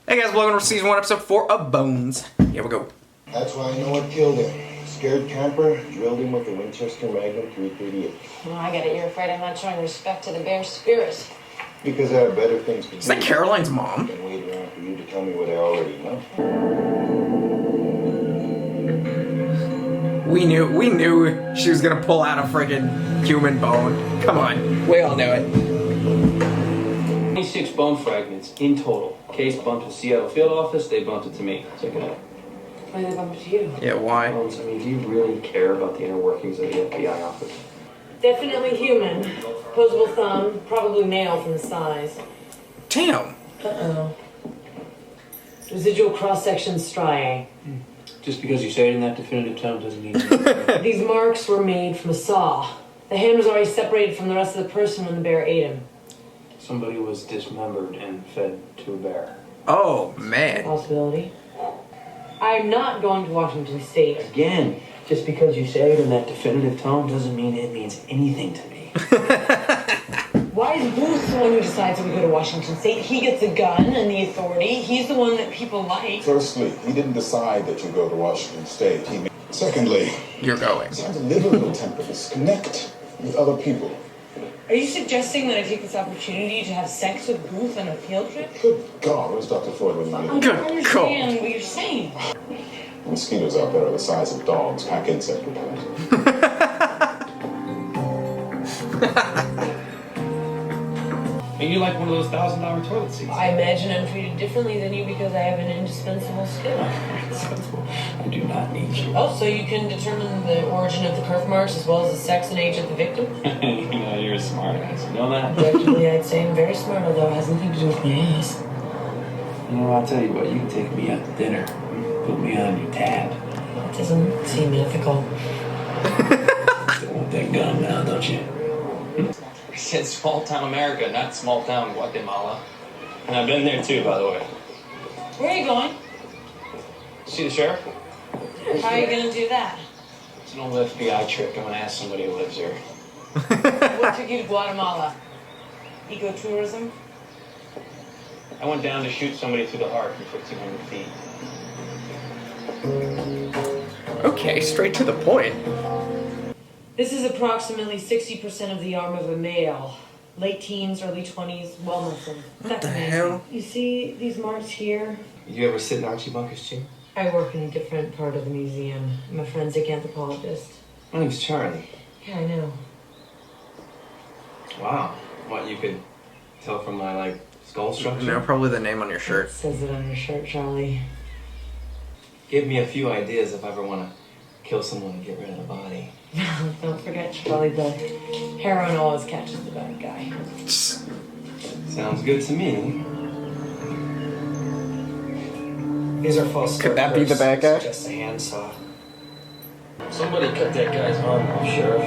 Hey guys, welcome to season 1, episode 4 of Bones. Here we go. That's why I know what killed him. Scared camper, drilled him with a Winchester Magnum 338. Well, I get it. You're afraid I'm not showing respect to the bear spirit. Because I have better things to do. Is that Caroline's mom? Than wait around for you to tell me what I already know. We knew she was gonna pull out a friggin' human bone. Come on, we all knew it. 26 bone fragments in total. Case bumped to Seattle field office, they bumped it to me. Check it out. Why did they bump it to you? Yeah, why? Bones, I mean, do you really care about the inner workings of the FBI office? Definitely human. Opposable thumb, probably male from the size. Damn. Uh-oh. Residual cross-section striae. Just because you say it in that definitive tone doesn't mean anything. These marks were made from a saw. The hand was already separated from the rest of the person when the bear ate him. Somebody was dismembered and fed to a bear. Oh, man. Possibility. I'm not going to Washington State. Again, just because you say it in that definitive tone doesn't mean it means anything to me. Why is Booth the one who decides that we go to Washington State? He gets the gun and the authority. He's the one that people like. Firstly, he didn't decide that you go to Washington State. Secondly, You're going. you have to live a little temperance, connect with other people. Are you suggesting that I take this opportunity to have sex with Booth on a field trip? Good God, where's Dr. Floyd when you I need don't Good understand what you're saying. Mosquitoes out there are the size of dogs, pack insect repellent. And you like one of those $1,000 toilet seats. I imagine I'm treated differently than you because I have an indispensable skill. I do not need you. Oh, so you can determine the origin of the curve marks as well as the sex and age of the victim? You know, you're a smart ass. You know that? Objectively, I'd say I'm very smart, although it has nothing to do with my ass. You know, I'll tell you what, you can take me out to dinner. Put me on your tab. That doesn't seem ethical. You want that gun now, don't you? I said small town America, not small town Guatemala. And I've been there too, by the way. Where are you going? See the sheriff? How are you going to do that? It's an old FBI trick. I'm gonna ask somebody who lives here. What took you to Guatemala? Ecotourism? I went down to shoot somebody through the heart from 1,500 feet. Okay, straight to the point. This is approximately 60% of the arm of a male. Late teens, early 20s, well muscled. What the hell? You see these marks here? You ever sit in Archie Bunker's chair? I work in a different part of the museum. I'm a forensic anthropologist. My name's Charlie. Yeah, I know. Wow. What, you could tell from my, like, skull structure? No, probably the name on your It shirt. says it on your shirt, Charlie. Give me a few ideas if I ever want to kill someone and get rid of the body. Don't forget, Charlie, the heroin always catches the bad guy. Sounds good to me. These are false. Could that be the bad guy? Just a handsaw. Somebody cut that guy's arm off, Sheriff.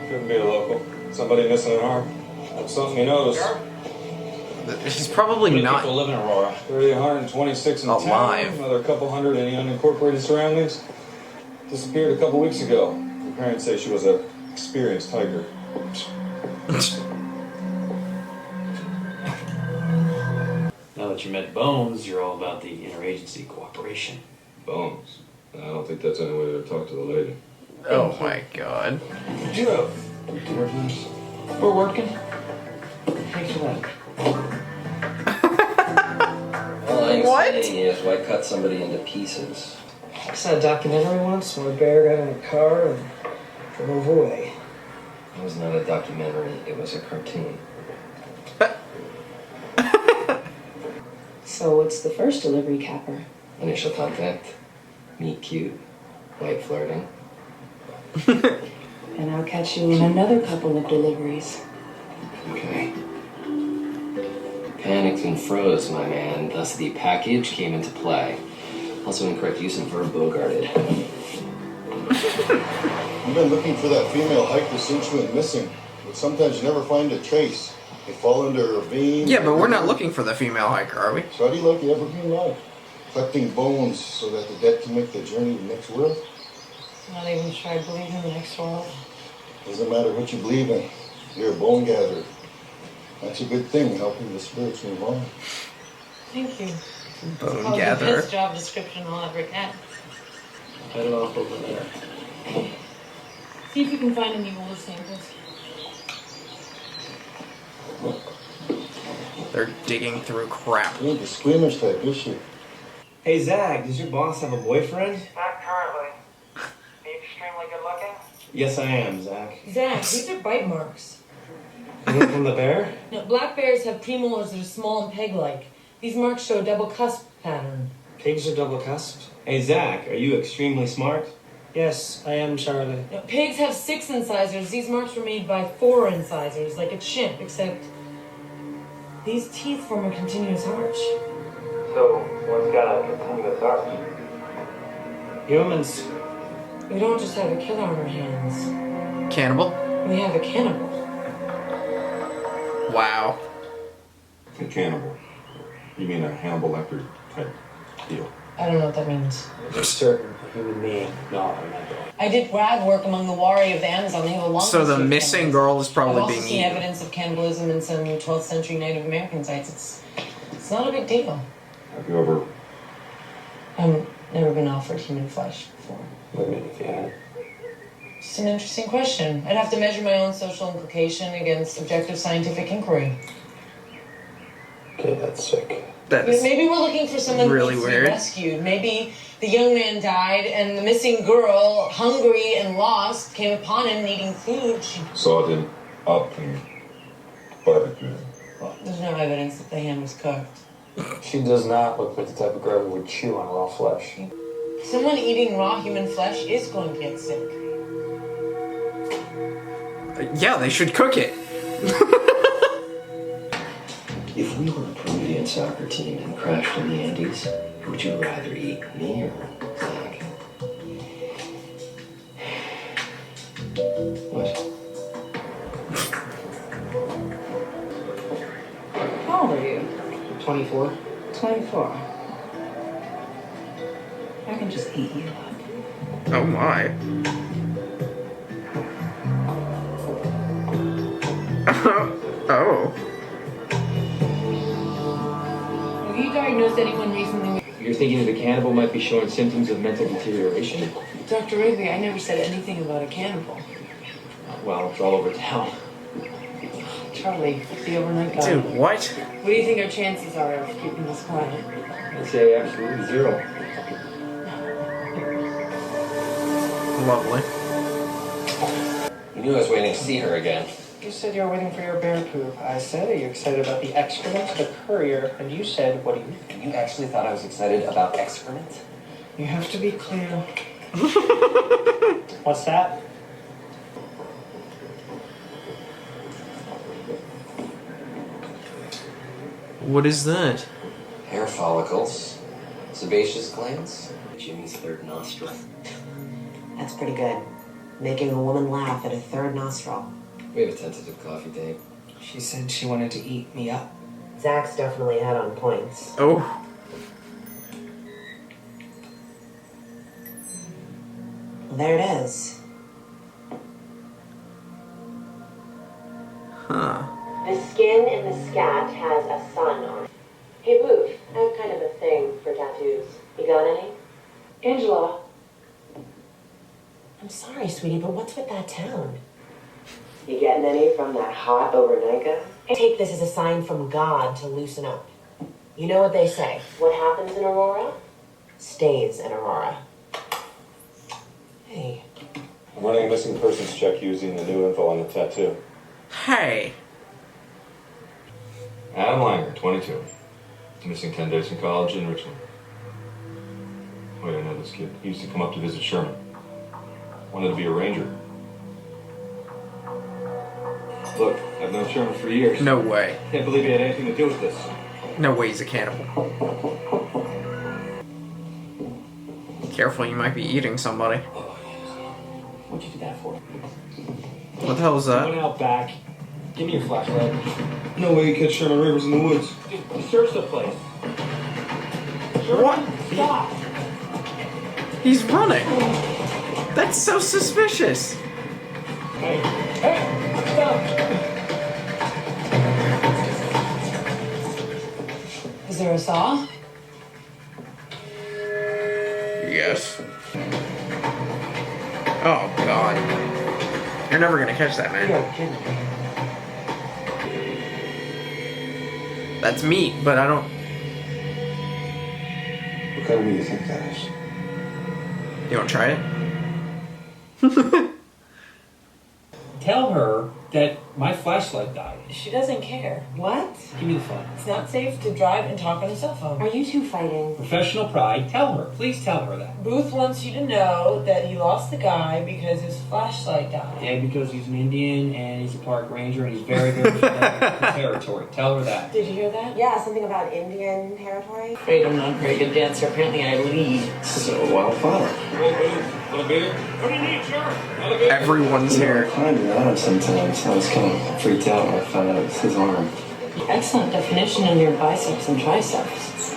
Couldn't be a local. Somebody missing an arm. That's something you notice. He's probably How many not. people live in Aurora? 126 in Alive. town. Another couple hundred in the unincorporated surroundings. Disappeared a couple weeks ago. Her parents say she was a experienced hiker. Now that you met Bones, you're all about the interagency cooperation. Bones. I don't think that's any way to talk to the lady. Oh my god. Joe. We're working. Thanks for that. All I'm What? saying is, why cut somebody into pieces? I saw a documentary once where a bear got in a car and drove away. It was not a documentary, it was a cartoon. So what's the first delivery capper? Initial contact, meet cute, light flirting. And I'll catch you in another couple of deliveries. Okay. Panicked and froze, my man, thus the package came into play. Also incorrect use of verb bogarted. I've been looking for that female hiker since she went missing, but sometimes you never find a trace. They fall into a ravine. Yeah, but we're not looking for the female hiker, are we? So how do you like the evergreen life? Collecting bones so that the dead can make the journey to the next world? Not even sure I believe in the next world. Doesn't matter what you believe in. You're a bone gatherer. That's a good thing, helping the spirits move on. Thank you. Bone Probably the gatherer. best job description I'll ever get. Head off over there. See if you can find any wool samples. They're digging through crap. You ain't the squeamish type, is she? Hey, Zach, does your boss have a boyfriend? Not currently. Be extremely good looking. Yes, I am, Zach. Zach, these are bite marks. Is it from the bear? No, black bears have premolars that are small and peg-like. These marks show a double cusp pattern. Pigs are double cusped. Hey, Zach, are you extremely smart? Yes, I am, Charlie. No, pigs have 6 incisors. These marks were made by 4 incisors, like a chimp, except these teeth form a continuous arch. So, one's got a continuous arch. Humans. We don't just have a killer on our hands. Cannibal? We have a cannibal. Wow. A cannibal. You mean a Hannibal Lecter type deal? I don't know what that means. Certain human being. No, I'm not going. I did grad work among the Wari of the Amazon. They have a long So the history of missing cannibals. girl is probably I've also being seen eaten. evidence of cannibalism in some 12th century Native American sites. It's not a big deal. Have you ever? I've never been offered human flesh before. What minute if you had? It's an interesting question. I'd have to measure my own social implication against objective scientific inquiry. Okay, that's sick. That is Maybe we're looking for someone really who needs to weird. be rescued. Maybe the young man died and the missing girl, hungry and lost, came upon him needing food. Sawed him up and barbecued him. There's no evidence that the ham was cooked. She does not look like the type of girl who would chew on raw flesh. Someone eating raw human flesh is going to get sick. Yeah, they should cook it. If we were a Peruvian soccer team and crashed in the Andes, would you rather eat me or Zach? What? How old are you? 24? 24. I can just eat you up. Oh my. Oh. Have you diagnosed anyone recently? You're thinking that a cannibal might be showing symptoms of mental deterioration? Dr. Rigby, I never said anything about a cannibal. Well, it's all over town. Charlie, the overnight guy. Dude, what? What do you think our chances are of keeping this quiet? I'd say absolutely 0. Lovely. You knew I was waiting to see her again. You said you were waiting for your bear poop. I said, are you excited about the excrement of the courier? And you said, what do you think? You actually thought I was excited about excrement? You have to be clear. What's that? What is that? Hair follicles. Sebaceous glands. Jimmy's third nostril. That's pretty good. Making a woman laugh at a third nostril. We have a tentative coffee date. She said she wanted to eat me up. Zach's definitely head on points. Oh. There it is. Huh. The skin in the scat has a sun on it. Hey, Boof, I have kind of a thing for tattoos. You got any? Angela. I'm sorry, sweetie, but what's with that town? You getting any from that hot overnight guy? Take this as a sign from God to loosen up. You know what they say. What happens in Aurora stays in Aurora. Hey. I'm running a missing persons check using the new info on the tattoo. Hey. Adam Langer, 22. Missing 10 days from college in Richmond. Wait, I know this kid. He used to come up to visit Sherman. Wanted to be a ranger. Look, I've known Sherman for years. No way. Can't believe he had anything to do with this. No way he's a cannibal. Careful, you might be eating somebody. What'd you do that for? What the hell is that? Went out back. Give me your flashlight. No way you catch Sherman Rivers in the woods. Just search the place. What? Stop! He's running. That's so suspicious. Hey, stop! Is there a saw? guess. Oh, God. You're never gonna catch that, man. You're kidding me. That's meat, but I don't... What kind of meat do you think that is? You wanna try it? Tell her that my flashlight died. She doesn't care. What? Give me the phone. It's not safe to drive and talk on a cell phone. Are you two fighting? Professional pride. Tell her. Please tell her that. Booth wants you to know that he lost the guy because his flashlight died. Yeah, because he's an Indian and he's a park ranger and he's very, very familiar with the territory. Tell her that. Did you hear that? Yeah, something about Indian territory. Afraid I'm not a very good dancer. Apparently I lead. So, wildfire. What do you need, sir? Everyone's here. Kind of odd sometimes. I was kind of freaked out when I found out it was his arm. Excellent definition in your biceps and triceps.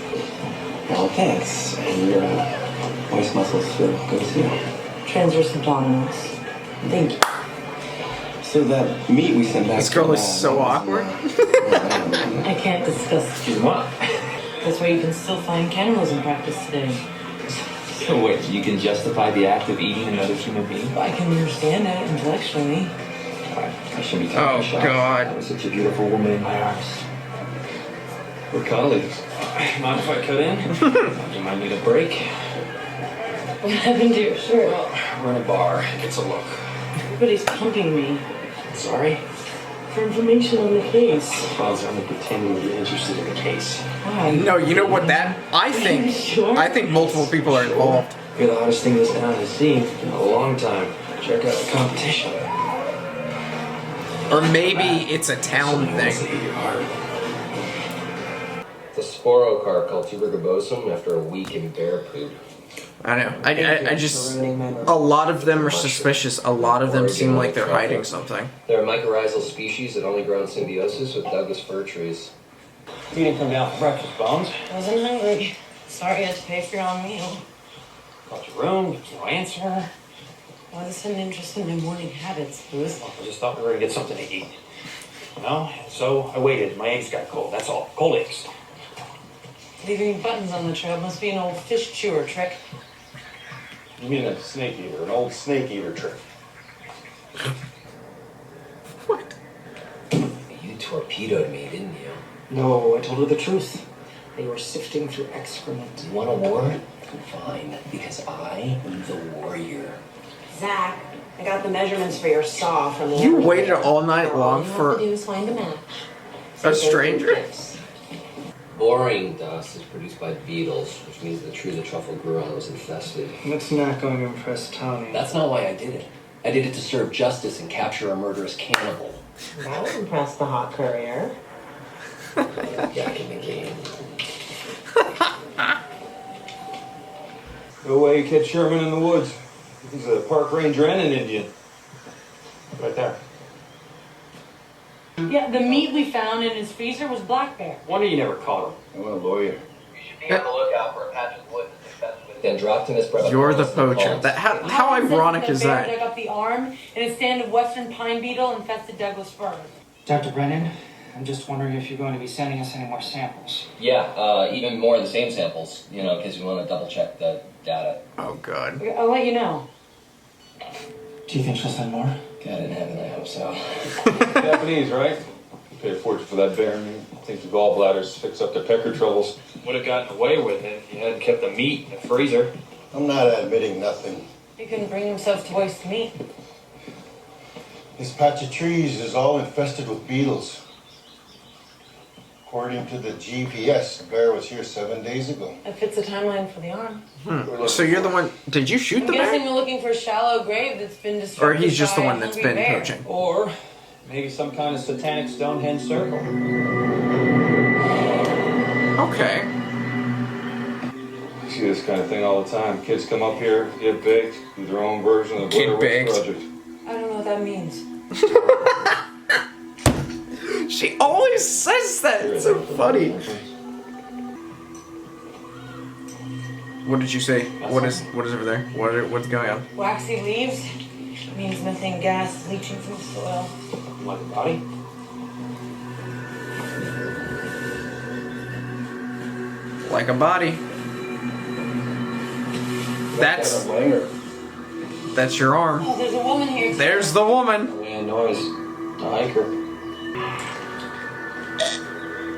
Well, thanks. And your waist muscles feel good too. Transverse abdominals. Thank you. So that meat we sent back. This girl is so awkward. I can't discuss. She's a mom. That's why you can still find cannibalism practice today. So wait, you can justify the act of eating another human being? I can understand that intellectually. I should be taking Oh, a shot. God. That was such a beautiful woman in my arms. We're colleagues. Mind if I cut in? You might need a break. What happened to your shirt? We're in a bar. It's a look. Everybody's pumping me. Sorry? For information on the case. Bob's only pretending to be interested in the case. Why? No, you know what that... I think... Sure. I think multiple people are involved. You're the hottest thing this town has seen in a long time. Check out the competition. Or maybe it's a town thing. The sporocarp called tuberculosum after a week in bear poop. I know. I just... A lot of them are suspicious. A lot of them seem like they're hiding something. They're a mycorrhizal species that only grow in symbiosis with Douglas fir trees. You didn't come down for breakfast, Bones. I wasn't hungry. Sorry you had to pay for your own meal. Called your room, no answer. Why the sudden interest in my morning habits, Booth? I just thought we were gonna get something to eat. You know? So I waited. My eggs got cold, that's all. Cold eggs. Leaving buttons on the trail must be an old fish chewer trick. You mean a snake eater, an old snake eater trick? What? You torpedoed me, didn't you? No, I told her the truth. They were sifting through excrement. You want a war? Fine, because I am the warrior. Zach, I got the measurements for your saw from the You waited all night long All you for have to do is find a match. a stranger? Boring dust is produced by beetles, which means the tree the truffle grew on was infested. That's not going to impress Tommy. That's not why I did it. I did it to serve justice and capture a murderous cannibal. That would impress the hot courier. Back in the game. No way you catch Sherman in the woods. He's a park ranger and an Indian. Right there. Yeah, the meat we found in his freezer was black bear. Wonder you never caught him. I'm a lawyer. Be on the lookout for a patch of wood that's infested with Dendroctonus brevis. You're the poacher. That how ironic is The bear that? dug up the arm in a stand of western pine beetle infested Douglas fir. Dr. Brennan, I'm just wondering if you're going to be sending us any more samples. Yeah, even more of the same samples, you know, because we want to double check the data. Oh, God. I'll let you know. Do you think she'll send more? God in heaven, I hope so. Japanese, right? You pay a fortune for that bear meat. Think the gallbladders fix up their pecker troubles. Would have gotten away with it if you hadn't kept the meat in the freezer. I'm not admitting nothing. He couldn't bring himself to waste meat. This patch of trees is all infested with beetles. According to the GPS, the bear was here 7 days ago. That fits the timeline for the arm. So you're the one... Did you shoot I'm the guessing bear? we're looking for a shallow grave that's been Or destroyed. he's just the one that's been poaching? Or maybe some kind of satanic Stonehenge circle. Okay. You see this kind of thing all the time. Kids come up here, get baked, do their own version of the Get Blair Witch baked. Project. I don't know what that means. She always says that. It's so funny. What did you say? What is over there? What's going on? Waxy leaves means methane gas leaching from the soil. Like a body? Like a body. That's your arm. Oh, there's a woman here. There's the woman. Yeah, noise. I like her.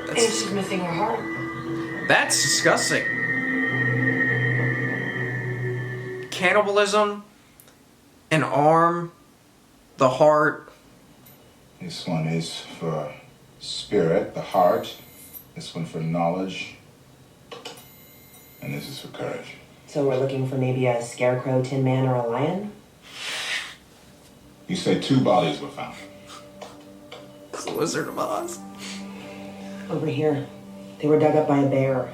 And she's missing her heart. That's disgusting. Cannibalism, an arm, the heart. This one is for spirit, the heart. This one for knowledge. And this is for courage. So we're looking for maybe a scarecrow, tin man, or a lion? You say 2 bodies were found. It's the Wizard of Oz. Over here. They were dug up by a bear.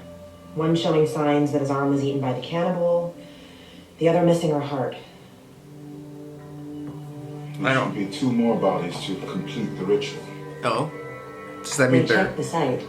One showing signs that his arm was eaten by the cannibal, the other missing her heart. There should be 2 more bodies to complete the ritual. Oh? Does that mean They checked the site.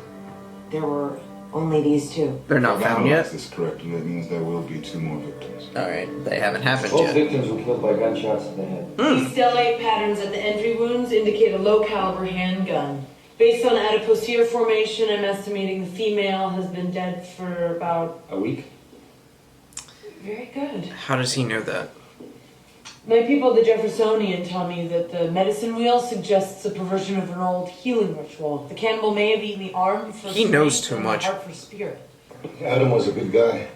There were only these 2. they're not If I've found yet? analyzed this correctly, that means there will be 2 more victims. Alright, they haven't happened Both yet. victims were killed by gunshots to the head. These stellate patterns at the entry wounds indicate a low-caliber handgun. Based on adipocere formation, I'm estimating the female has been dead for about... A week? Very good. How does he know that? My people at the Jeffersonian tell me that the medicine wheel suggests a perversion of an old healing ritual. The cannibal may have eaten the arm for He knows strength too and much. the heart for spirit. Adam was a good guy.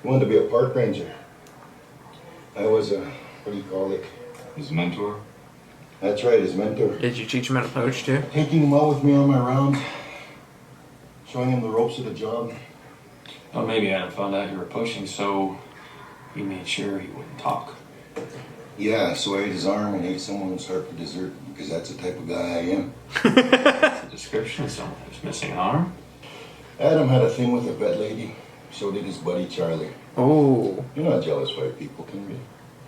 He wanted to be a park ranger. I was a, what do you call it? His mentor? That's right, his mentor. Did you teach him how to poach too? Taking him out with me on my rounds. Showing him the ropes of the job. Well, maybe Adam found out you were pushing, so he made sure he wouldn't talk. Yeah, so I ate his arm and ate someone's heart for dessert because that's the type of guy I am. That's a description of someone who's missing an arm. Adam had a thing with a vet lady. So did his buddy Charlie. Oh. You're not jealous white people, can you?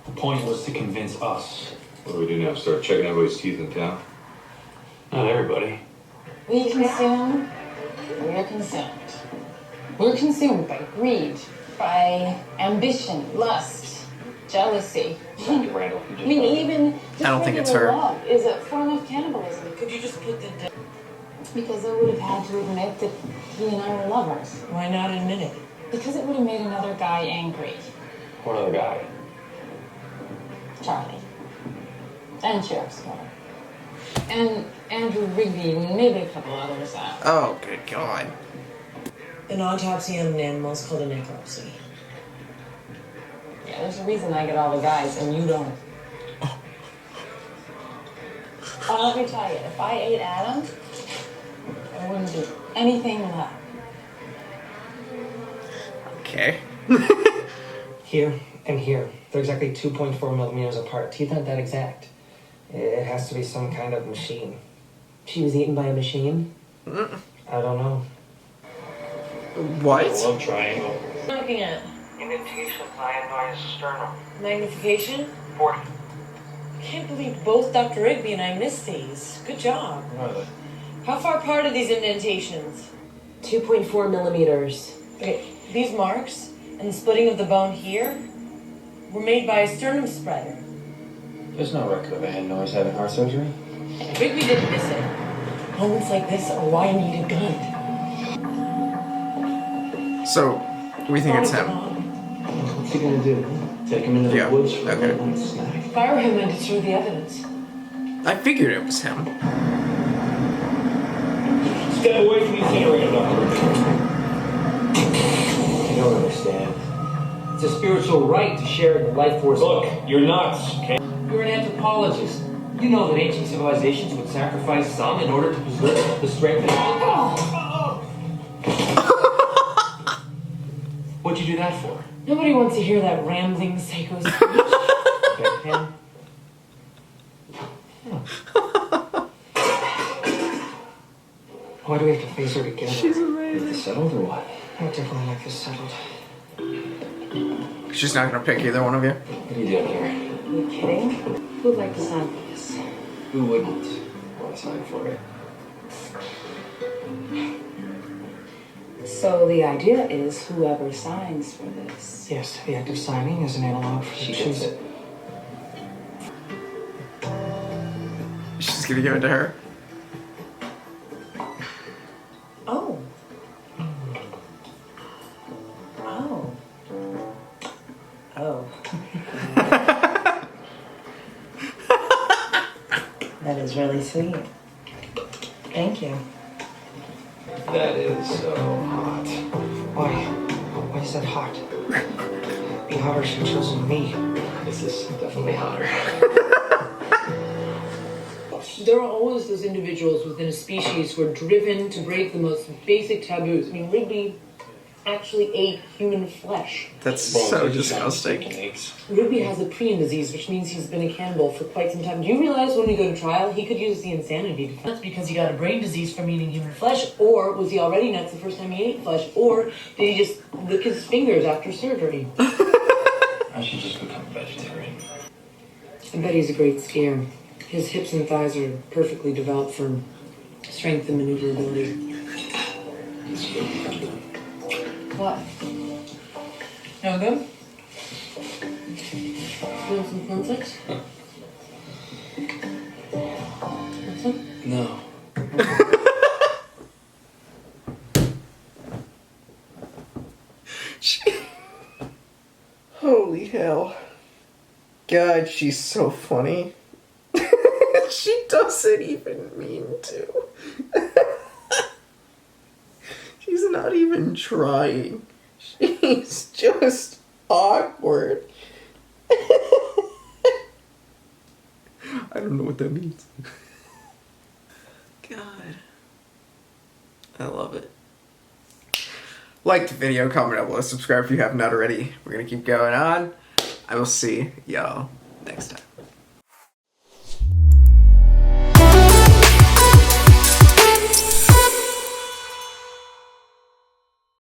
The point was to convince us. What do we do now? Start checking everybody's teeth in town? Not everybody. We consume, we're consumed. We're consumed by greed, by ambition, lust, jealousy. Randall, you I mean, even just I don't think it's regular her. love is a form of cannibalism. Could you just put the... Because I would have had to admit that he and I were lovers. Why not admit it? Because it would have made another guy angry. What other guy? Charlie. And Sheriff Squire. And Andrew Rigby, and maybe a couple others. Oh, good God. An autopsy on an animal is called a necropsy. Yeah, there's a reason I get all the guys and you don't. Let me tell you, if I ate Adam, I wouldn't do anything left. Okay. Here and here. They're exactly 2.4 millimeters apart. Teeth aren't that exact. It has to be some kind of machine. She was eaten by a machine? I don't know. What? Love triangle. What are you looking at? Indentation of Ianoi's sternum. Magnification? 40. I can't believe both Dr. Rigby and I missed these. Good job. What are they? How far apart are these indentations? 2.4 millimeters. Okay, these marks and the splitting of the bone here were made by a sternum spreader. There's no record of Ianoi's having heart surgery. Rigby didn't miss it. Moments like this are why I need a gun. So, we think it's him. What's he gonna do? Take him into Yeah, the woods for okay. a night snack? Fire him and destroy the evidence. I figured it was him. Step away from the incinerator, Doctor. You don't understand. It's a spiritual right to share in the life force. Look, you're nuts, okay? You're an anthropologist. You know that ancient civilizations would sacrifice some in order to preserve the strength of What'd you do that for? Nobody wants to hear that rambling psycho speech. Bedpan? Why do we have to face her together? She's amazing. Is it settled or what? I definitely like this settled. She's not gonna pick either one of you. What are you doing here? Are you kidding? Who'd like to sign for this? Who wouldn't want to sign for it? So the idea is whoever signs for this. Yes, the act of signing is an analog for She the gets it. She's gonna give it to her. Oh. Oh. is really sweet. Thank you. That is so hot. Why? Why is that hot? Be hotter if you chosen me. This is definitely hotter. There are always those individuals within a species who are driven to break the most basic taboos. I mean, Rigby actually ate human flesh. That's so disgusting. Rigby has a prion disease, which means he's been a cannibal for quite some time. Do you realize when we go to trial, he could use the insanity defense because he got a brain disease from eating human flesh, or was he already nuts the first time he ate flesh, or did he just lick his fingers after surgery? I should just become a vegetarian. I bet he's a great skier. His hips and thighs are perfectly developed for strength and maneuverability. What? No good? You want some cornflakes? Want some? No. Holy hell. God, she's so funny. She doesn't even mean to. She's not even trying. She's just awkward. I don't know what that means. God. I love it. Like the video, comment down below, subscribe if you have not already. We're gonna keep going on. I will see y'all next time.